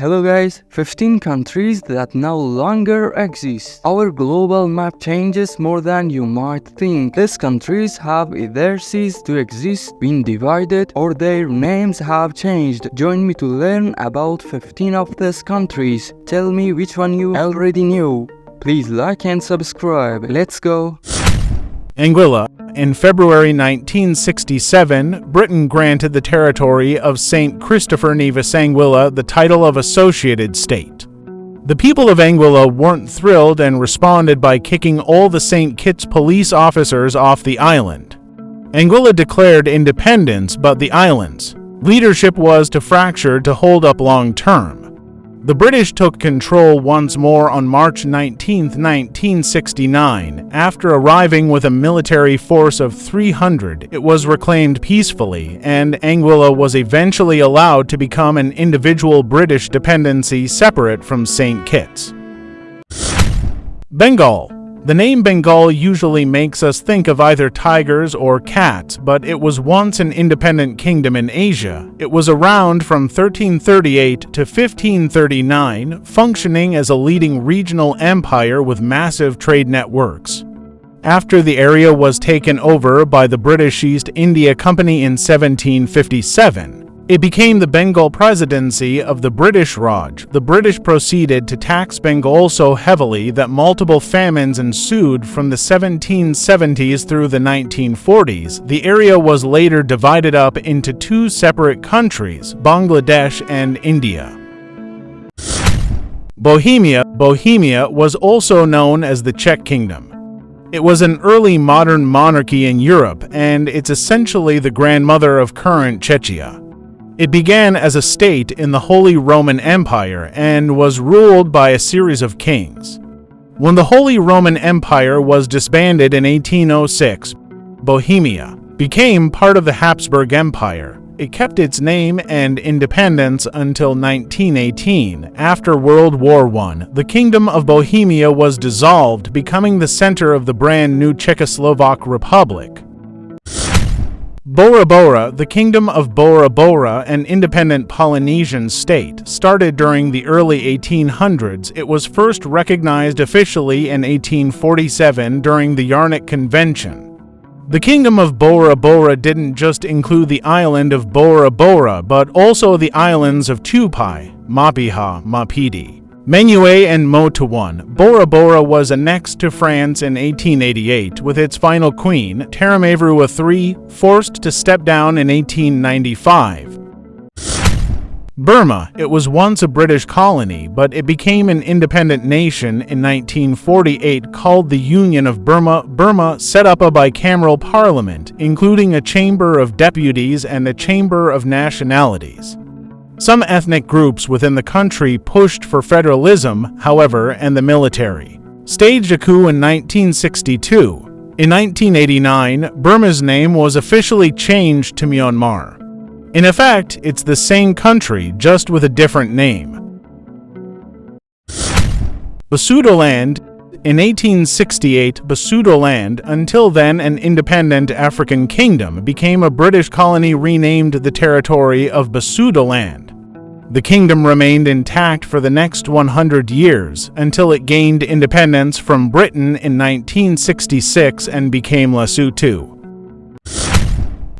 Hello guys, 15 countries that no longer exist. Our global map changes more than you might think. These countries have either ceased to exist, been divided, or their names have changed. Join me to learn about 15 of these countries. Tell me which one you already knew. Please like and subscribe. Let's go. Anguilla. In February 1967, Britain granted the territory of St. Christopher Nevis Anguilla the title of Associated State. The people of Anguilla weren't thrilled and responded by kicking all the St. Kitts police officers off the island. Anguilla declared independence, but the island's leadership was too fractured to hold up long term. The British took control once more on March 19, 1969. After arriving with a military force of 300, it was reclaimed peacefully, and Anguilla was eventually allowed to become an individual British dependency separate from St. Kitts. Bengal. The name Bengal usually makes us think of either tigers or cats, but it was once an independent kingdom in Asia. It was around from 1338 to 1539, functioning as a leading regional empire with massive trade networks. After the area was taken over by the British East India Company in 1757, it became the Bengal Presidency of the British Raj. The British proceeded to tax Bengal so heavily that multiple famines ensued from the 1770s through the 1940s. The area was later divided up into two separate countries, Bangladesh and India. Bohemia. Bohemia was also known as the Czech Kingdom. It was an early modern monarchy in Europe, and it's essentially the grandmother of current Czechia. It began as a state in the Holy Roman Empire and was ruled by a series of kings. When the Holy Roman Empire was disbanded in 1806, Bohemia became part of the Habsburg Empire. It kept its name and independence until 1918. After World War I, the Kingdom of Bohemia was dissolved, becoming the center of the brand new Czechoslovak Republic. Bora Bora. The Kingdom of Bora Bora, an independent Polynesian state, started during the early 1800s. It was first recognized officially in 1847 during the Yarnouk Convention. The Kingdom of Bora Bora didn't just include the island of Bora Bora, but also the islands of Tupai, Mapiha, Mapidi, Menuet and Motuan. Bora Bora was annexed to France in 1888, with its final queen, Taramavru III, forced to step down in 1895. Burma. It was once a British colony, but it became an independent nation in 1948 called the Union of Burma. Burma set up a bicameral parliament, including a Chamber of Deputies and a Chamber of Nationalities. Some ethnic groups within the country pushed for federalism, however, and the military staged a coup in 1962. In 1989, Burma's name was officially changed to Myanmar. In effect, it's the same country, just with a different name. Basutoland. In 1868, Basutoland, until then an independent African kingdom, became a British colony renamed the territory of Basutoland. The kingdom remained intact for the next 100 years, until it gained independence from Britain in 1966 and became Lesotho.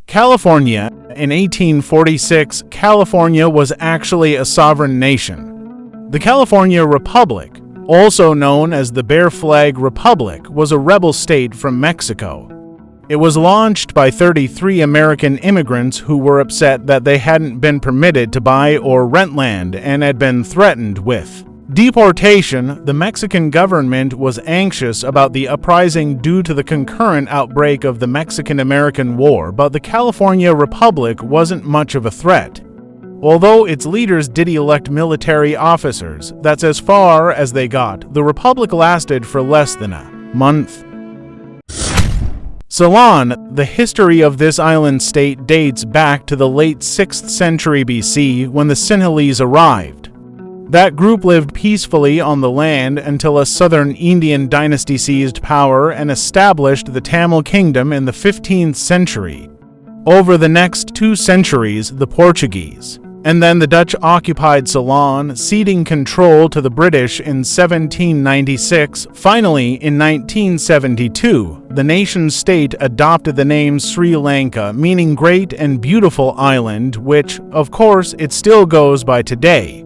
California. In 1846, California was actually a sovereign nation. The California Republic, also known as the Bear Flag Republic, was a rebel state from Mexico. It was launched by 33 American immigrants who were upset that they hadn't been permitted to buy or rent land and had been threatened with deportation. The Mexican government was anxious about the uprising due to the concurrent outbreak of the Mexican-American War, but the California Republic wasn't much of a threat. Although its leaders did elect military officers, that's as far as they got. The republic lasted for less than a month. Ceylon. The history of this island state dates back to the late 6th century BC when the Sinhalese arrived. That group lived peacefully on the land until a southern Indian dynasty seized power and established the Tamil Kingdom in the 15th century. Over the next 2 centuries, the Portuguese And then the Dutch occupied Ceylon, ceding control to the British in 1796. Finally, in 1972, the nation-state adopted the name Sri Lanka, meaning Great and Beautiful Island, which, of course, it still goes by today.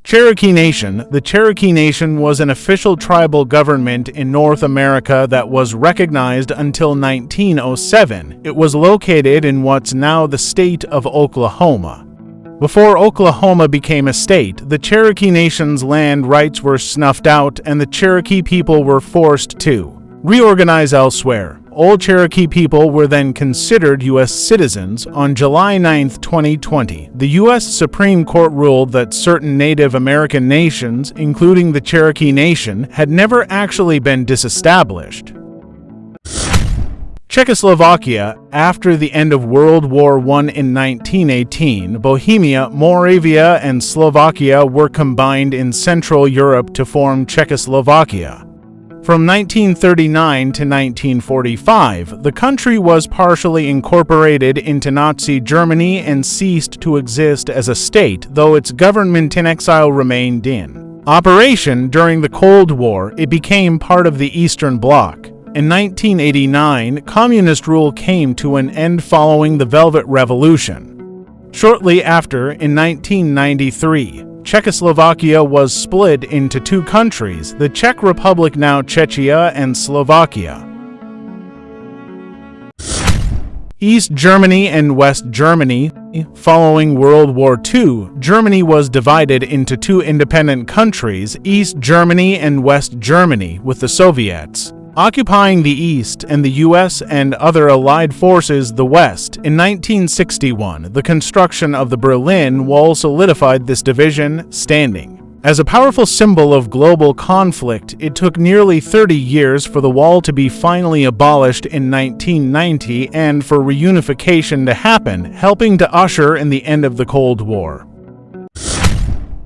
Cherokee Nation. The Cherokee Nation was an official tribal government in North America that was recognized until 1907. It was located in what's now the state of Oklahoma. Before Oklahoma became a state, the Cherokee Nation's land rights were snuffed out and the Cherokee people were forced to reorganize elsewhere. All Cherokee people were then considered U.S. citizens. On July 9, 2020, the U.S. Supreme Court ruled that certain Native American nations, including the Cherokee Nation, had never actually been disestablished. Czechoslovakia. After the end of World War I in 1918, Bohemia, Moravia, and Slovakia were combined in Central Europe to form Czechoslovakia. From 1939 to 1945, the country was partially incorporated into Nazi Germany and ceased to exist as a state, though its government in exile remained in operation. During the Cold War, it became part of the Eastern Bloc. In 1989, communist rule came to an end following the Velvet Revolution. Shortly after, in 1993, Czechoslovakia was split into two countries, the Czech Republic, now Czechia, and Slovakia. East Germany and West Germany. Following World War II, Germany was divided into two independent countries, East Germany and West Germany, with the Soviets occupying the East and the U.S. and other Allied forces the West. In 1961, the construction of the Berlin Wall solidified this division, standing as a powerful symbol of global conflict. It took nearly 30 years for the wall to be finally abolished in 1990 and for reunification to happen, helping to usher in the end of the Cold War.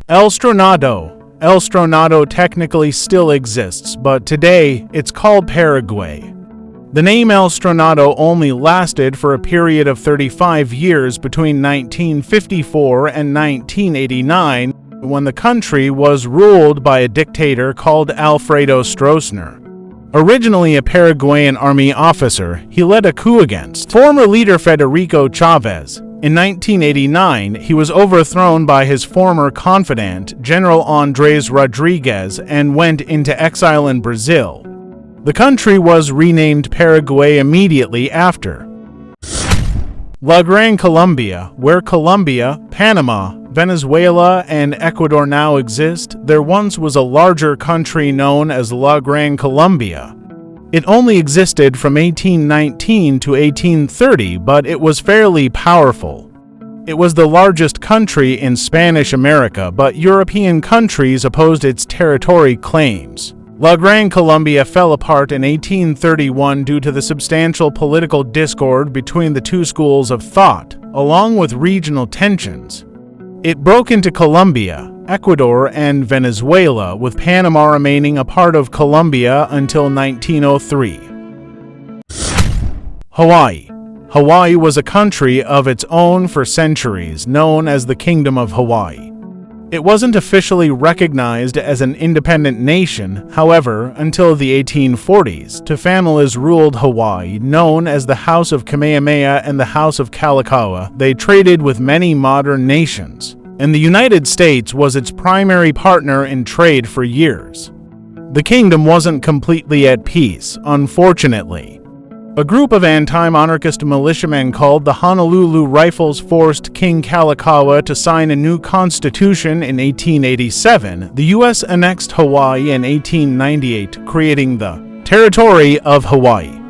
El Stronado. El Stronado technically still exists, but today it's called Paraguay. The name El Stronado only lasted for a period of 35 years between 1954 and 1989, when the country was ruled by a dictator called Alfredo Stroessner. Originally a Paraguayan army officer, he led a coup against former leader Federico Chavez. In 1989, he was overthrown by his former confidant, General Andrés Rodriguez, and went into exile in Brazil. The country was renamed Paraguay immediately after. La Gran Colombia. Where Colombia, Panama, Venezuela, and Ecuador now exist, there once was a larger country known as La Gran Colombia. It only existed from 1819 to 1830, but it was fairly powerful. It was the largest country in Spanish America, but European countries opposed its territory claims. La Gran Colombia fell apart in 1831 due to the substantial political discord between the two schools of thought, along with regional tensions. It broke into Colombia, Ecuador, and Venezuela, with Panama remaining a part of Colombia until 1903. Hawaii. Hawaii was a country of its own for centuries, known as the Kingdom of Hawaii. It wasn't officially recognized as an independent nation, however, until the 1840s. Two families ruled Hawaii, known as the House of Kamehameha and the House of Kalakaua. They traded with many modern nations, and the United States was its primary partner in trade for years. The kingdom wasn't completely at peace, unfortunately. A group of anti-monarchist militiamen called the Honolulu Rifles forced King Kalakaua to sign a new constitution in 1887. The U.S. annexed Hawaii in 1898, creating the Territory of Hawaii.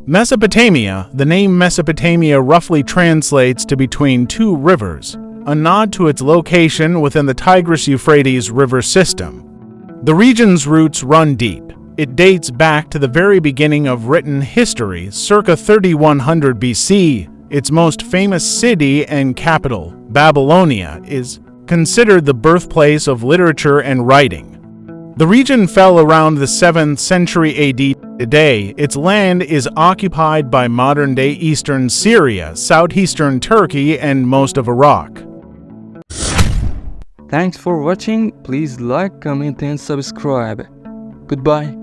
Mesopotamia. The name Mesopotamia roughly translates to between two rivers, a nod to its location within the Tigris-Euphrates river system. The region's roots run deep. It dates back to the very beginning of written history, circa 3100 BC. Its most famous city and capital, Babylonia, is considered the birthplace of literature and writing. The region fell around the 7th century AD. Today, its land is occupied by modern-day eastern Syria, southeastern Turkey, and most of Iraq. Thanks for watching. Please like, comment and subscribe. Goodbye.